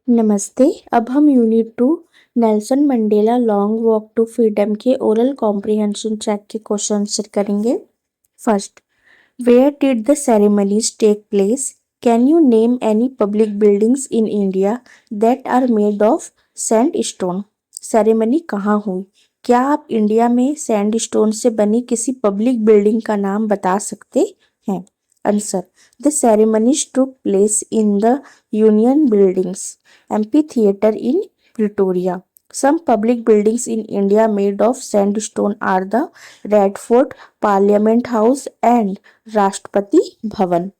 नमस्ते। अब हम unit 2 Nelson Mandela long walk to freedom के ओरल कॉम्प्रिहेंशन चेक के क्वेश्चन आंसर करेंगे। First, where did the ceremonies take place? Can you name any public buildings in India that are made of sandstone? Ceremony कहाँ हुई? क्या आप India में sandstone से बनी किसी पब्लिक बिल्डिंग का नाम बता सकते हैं? Answer, the ceremonies took place in the Union Buildings amphitheater in Pretoria. Some public buildings in India made of sandstone are the Red Fort, Parliament House and Rashtrapati Bhavan.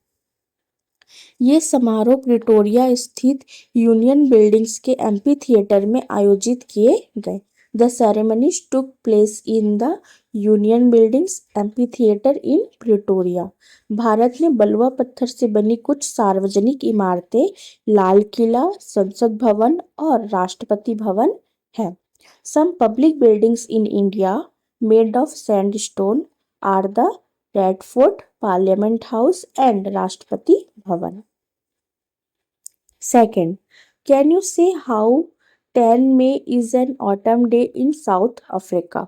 ये समारोह प्रिटोरिया स्थित यूनियन बिल्डिंग्स के amphi theatre में आयोजित किए गए। The ceremonies took place in the union buildings amphi theatre in Pretoria. Bharat में बलुआ पत्थर से बनी कुछ सार्वजनिक इमारतें लाल किला, संसद भवन और राष्ट्रपति भवन हैं। Some public buildings in India made of sandstone are the red fort, parliament house and Rashtrapati Bhavan. Second, can you say how 10 May is an autumn day in South Africa?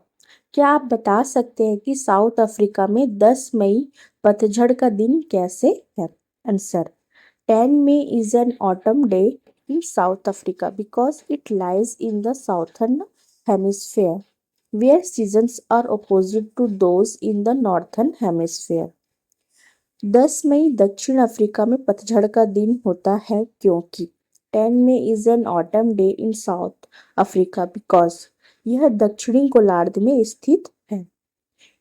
क्या आप बता सकते हैं कि साउथ अफ्रीका में 10 मई पतझड़ का दिन कैसे है? Answer, 10 May is an autumn day in South Africa because it lies in the southern hemisphere, where seasons are opposite to those in the northern hemisphere. 10 मई दक्षिण अफ्रीका में पतझड़ का दिन होता है क्योंकि 10 May is an autumn day in South Africa because यह दक्षिणी गोलार्ध में स्थित है।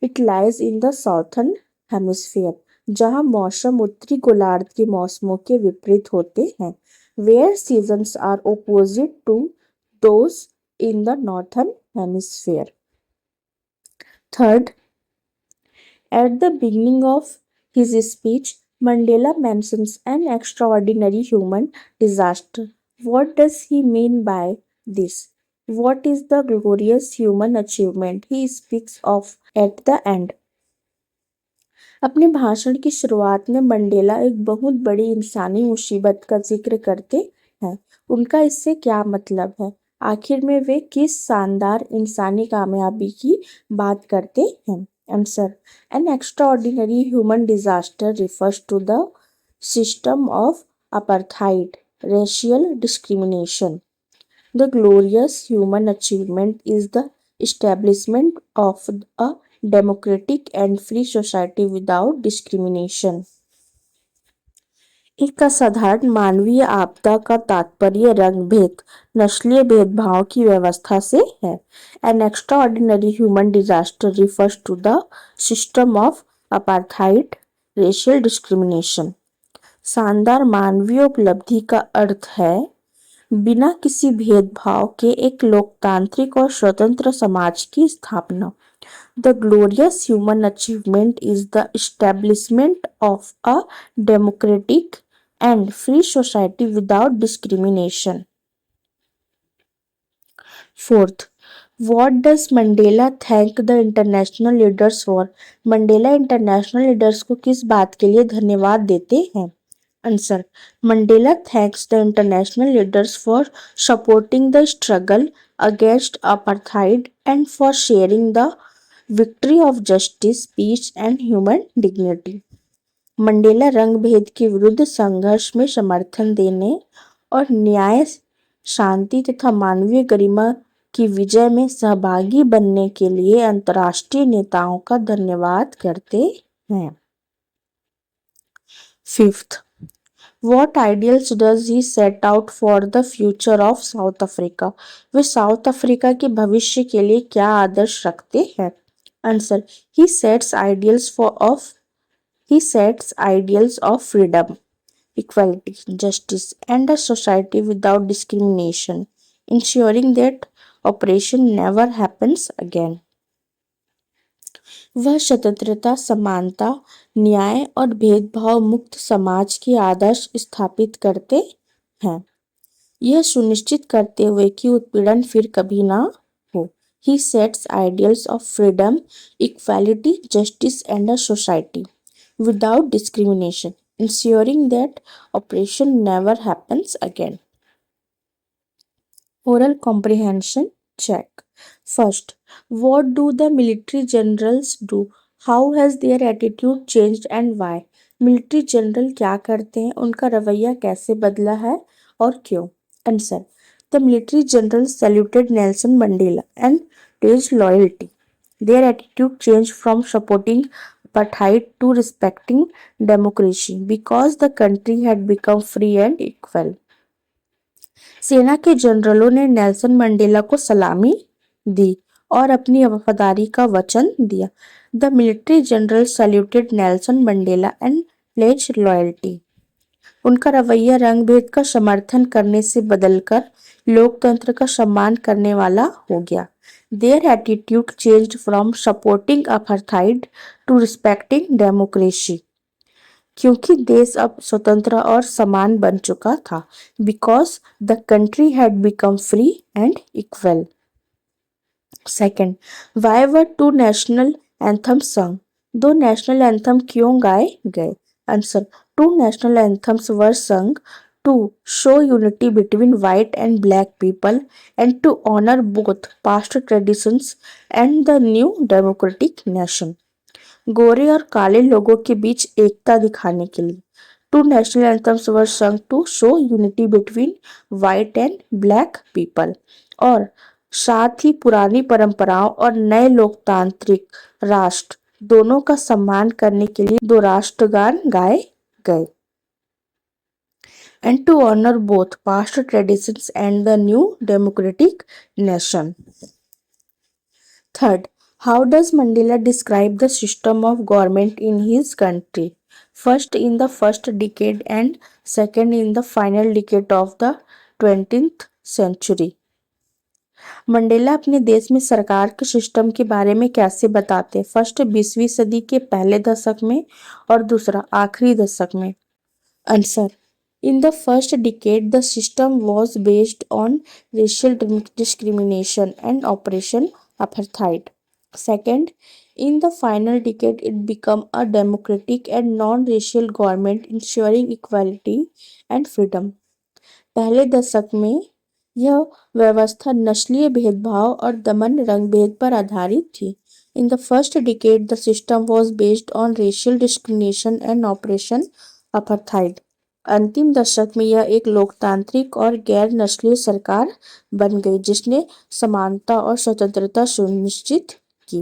It lies in the southern hemisphere, जहाँ मौसम उत्तरी गोलार्ध के मौसमों के विपरीत होते हैं। Where seasons are opposite to those in the northern hemisphere. Third, at the beginning of his speech, Mandela mentions an extraordinary human disaster. What does he mean by this? What is the glorious human achievement he speaks of at the end? अपने भाषण की शुरुआत में Mandela एक बहुत बड़ी इंसानी मुसीबत का जिक्र करते हैं। उनका इससे क्या मतलब है? आखिर में वे किस शानदार इंसानी कामयाबी की बात करते हैं? Answer, an extraordinary human disaster refers to the system of apartheid, racial discrimination. The glorious human achievement is the establishment of a democratic and free society without discrimination. एक असाधारण मानवीय आपदा का तात्पर्य रंग-भेद, नस्लीय भेदभाव की व्यवस्था से है। An extraordinary human disaster refers to the system of apartheid, racial discrimination. शानदार मानवीय उपलब्धि का अर्थ है बिना किसी भेदभाव के एक लोकतांत्रिक और स्वतंत्र समाज की स्थापना। The glorious human achievement is the establishment of a democratic and free society without discrimination. Fourth, what does Mandela thank the international leaders for? Mandela international leaders को किस बात के लिए धन्यवाद देते हैं? Answer, Mandela thanks the international leaders for supporting the struggle against apartheid and for sharing the victory of justice, peace and human dignity. Mandela रंग-भेद के विरुद्ध संघर्ष में समर्थन देने और न्याय, शांति तथा मानवीय गरिमा की विजय में सहभागी बनने के लिए अंतर्राष्ट्रीय नेताओं का धन्यवाद करते हैं। Fifth, what ideals does he set out for the future of South Africa? Way south Africa के भविष्य के लिए क्या आदर्श रखते हैं? Answer, he sets ideals of freedom, equality, justice, and a society without discrimination, ensuring that oppression never happens again. वह स्वतंत्रता, समानता, न्याय और भेदभाव मुक्त समाज की आदर्श स्थापित करते हैं, यह सुनिश्चित करते हुए कि उत्पीड़न फिर कभी ना हो। He sets ideals of freedom, equality, justice, and a society without discrimination, ensuring that oppression never happens again. Oral comprehension check. First, what do the military generals do? How has their attitude changed and why? Military general क्या करते हैं, उनका रवैया कैसे बदला है और क्यों? Answer, the military general saluted Nelson Mandela and praised loyalty. Their attitude changed from supporting apartheid to respecting democracy because the country had become free and equal. सेना के जनरलों ने नेल्सन मंडेला को सलामी दी और अपनी वफादारी का वचन दिया। The military general saluted Nelson Mandela and pledged loyalty. उनका रवैया रंग भेद का समर्थन करने से बदलकर लोकतंत्र का सम्मान करने वाला हो गया। Their attitude changed from supporting apartheid to respecting democracy, क्योंकि देश अब स्वतंत्र और समान बन चुका था। Because the country had become free and equal. Second, why were two national anthem sung? दो नेशनल एंथम क्यों गाए गए? Answer, two national anthems were sung to show unity between white and black people and to honor both past traditions and the new democratic nation. गोरे और काले लोगों के बीच एकता दिखाने के लिए to national anthems were sung to show unity between white and black people, और साथ ही पुरानी परंपराओं और नए लोकतांत्रिक राष्ट्र दोनों का सम्मान करने के लिए दो राष्ट्रगान गाए गए। And to honor both past traditions and the new democratic nation. Third, how does Mandela describe the system of government in his country? First, in the first decade and second, in the final decade of the 20th century. Mandela अपने देश में सरकार के system के बारे में कैसे बताते? फर्स्ट 20वीं सदी के पहले दशक में और दूसरा आखिरी दशक में। Answer, in the first decade, the system was based on racial discrimination and Operation Apartheid. Second, in the final decade, it became a democratic and non-racial government ensuring equality and freedom. पहले दशक में यह व्यवस्था नस्लीय भेदभाव और दमन रंग भेद पर आधारित थी। In the first decade, the system was based on racial discrimination and Operation Apartheid. अंतिम दशक में यह एक लोकतांत्रिक और गैर नस्लीय सरकार बन गई जिसने समानता और स्वतंत्रता सुनिश्चित की।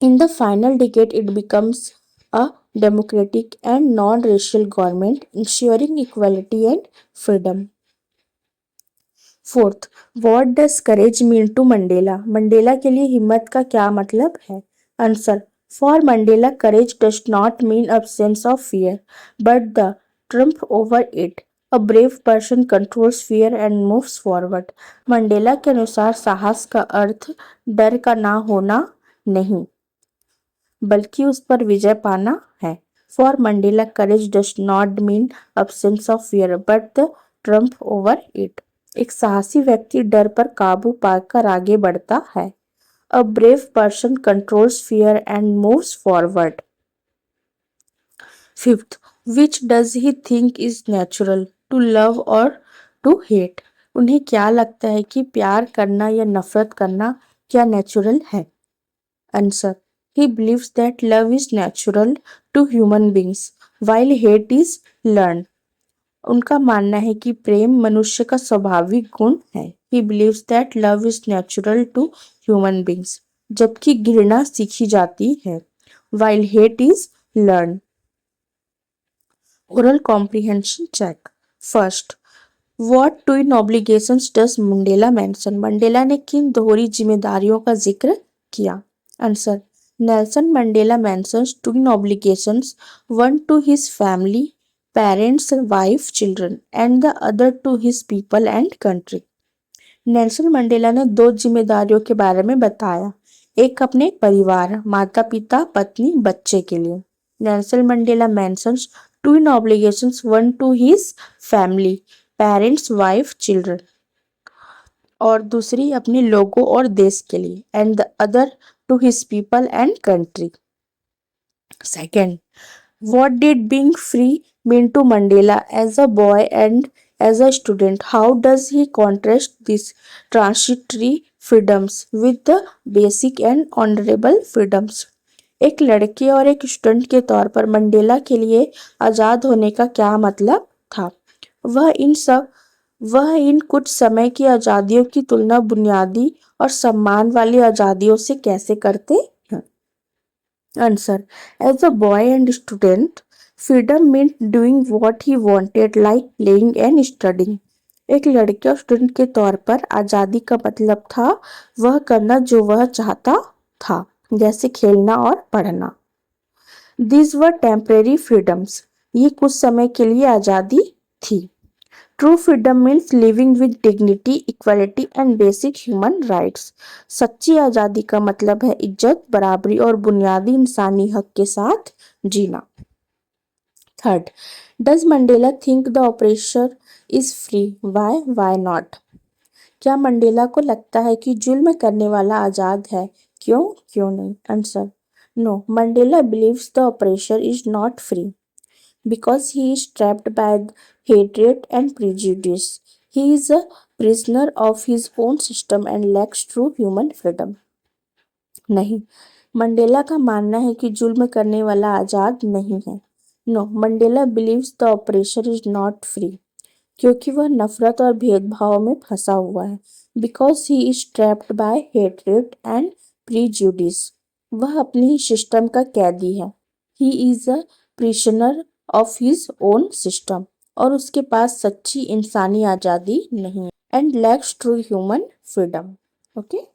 In the final decade it becomes a democratic and non racial government ensuring equality and freedom. Fourth, what does courage mean to Mandela? Mandela के लिए हिम्मत का क्या मतलब है? Answer, for Mandela courage does not mean absence of fear but the trump over it. A brave person controls fear and moves forward. Mandela के अनुसार साहस का अर्थ डर का ना होना नहीं बल्कि उस पर विजय पाना है। For Mandela courage does not mean absence of fear but the trump over it. एक साहसी व्यक्ति डर पर काबू पाकर आगे बढ़ता है। A brave person controls fear and moves forward. Fifth, which does he think is natural, to love or to hate? उन्हें क्या लगता है कि प्यार करना या नफरत करना क्या नेचुरल है? Answer, he believes that love is natural to human beings while hate is learned. उनका मानना है कि प्रेम मनुष्य का स्वाभाविक गुण है। He believes that love is natural to human beings, जबकि घृणा सीखी जाती है। While hate is learned. Oral comprehension check. First, what twin obligations does Mandela mention? Mandela ने किन दोहरी जिम्मेदारियों का जिक्र किया? Answer, Nelson Mandela mentions twin obligations, one to his family, parents, wife, children, and the other to his people and country. Nelson Mandela ने दो जिम्मेदारियों के बारे में बताया, एक अपने परिवार माता पिता पत्नी बच्चे के लिए। Nelson Mandela mentions twin obligations, one to his family, parents, wife, children, और दूसरी अपने लोगों और देश के लिए, and the other to his people and country. Second, what did being free mean to Mandela as a boy and As a student, how does he contrast these transitory freedoms with the basic and honorable freedoms? एक लड़के और एक student के तौर पर Mandela के लिए आज़ाद होने का क्या मतलब था? वह इन कुछ समय की आज़ादियों की तुलना बुनियादी और सम्मान वाली आज़ादियों से कैसे करते हैं? Answer. As a boy and student, freedom meant doing what he wanted like playing and studying. एक लड़के और स्टूडेंट के तौर पर आज़ादी का मतलब था वह करना जो वह चाहता था, जैसे खेलना और पढ़ना। These were temporary freedoms. ये कुछ समय के लिए आज़ादी थी। True freedom means living with dignity, equality and basic human rights. सच्ची आज़ादी का मतलब है इज्जत, बराबरी और बुनियादी इंसानी हक के साथ जीना। Third, does Mandela think the oppressor is free? Why? Why not? क्या मंडेला को लगता है कि जुल्म करने वाला आज़ाद है? क्यों? क्यों नहीं? Answer. No, Mandela believes the oppressor is not free because he is trapped by hatred and prejudice. He is a prisoner of his own system and lacks true human freedom. नहीं, मंडेला का मानना है कि जुल्म करने वाला आज़ाद नहीं है। No, Mandela believes the operation is not free क्योंकि वह नफरत और भेदभाव में फंसा हुआ है। Because he is trapped by hatred and prejudice, वह अपने ही सिस्टम का कैदी है। He is a prisoner of his own system, और उसके पास सच्ची इंसानी आज़ादी नहीं है। And lacks true human freedom. Okay.